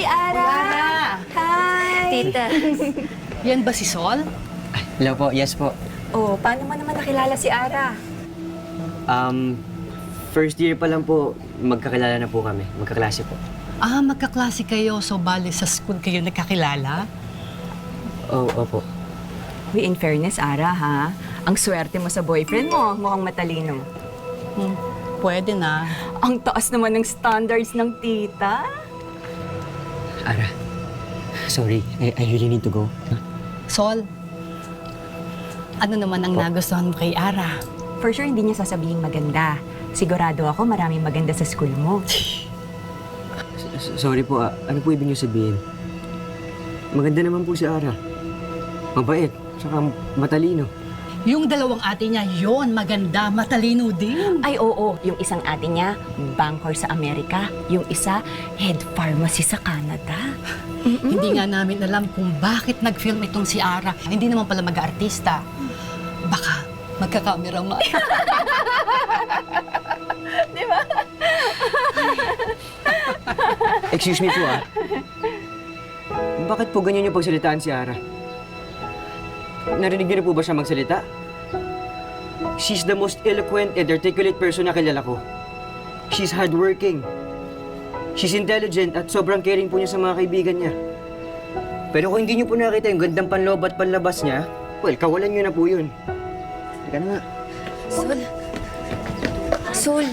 Uy, Ara! Hi! Tita. Yan ba si Sol? Hello po, yes po. Oh, paano mo naman nakilala si Ara? First year pa lang po, magkakilala na po kami. Magkaklase po. Ah, magkaklase kayo, so bali sa school kayo nagkakilala? Opo. Uy, in fairness, Ara, ha? Ang swerte mo sa boyfriend mo, mukhang matalino. Pwede na. Ang taas naman ng standards ng tita. Ara, sorry. I really need to go. Sol, ano naman ang nagustuhan mo kay Ara? For sure, hindi niya sasabihin maganda. Sigurado ako maraming maganda sa school mo. Sorry po, ano po ibig niyo sabihin? Maganda naman po si Ara. Mabait, saka matalino. Yung dalawang ate niya, yon maganda, matalino din. Ay, oo. Yung isang ate niya, banker sa Amerika. Yung isa, head pharmacy sa Canada. Hindi nga namin alam kung bakit nag-film itong si Ara. Hindi naman pala mag-artista. Baka magkakameraman. Di ba? Excuse me po, Bakit po ganyan yung pagsalitaan si Ara? Narinig niyo na po ba siya magsalita? She's the most eloquent and articulate person na kilala ko. She's hardworking. She's intelligent at sobrang caring po niya sa mga kaibigan niya. Pero kung hindi niyo po nakita yung gandang panloob at panlabas niya, well, kawalan niyo na po yun. Teka na nga. Sol. Sol.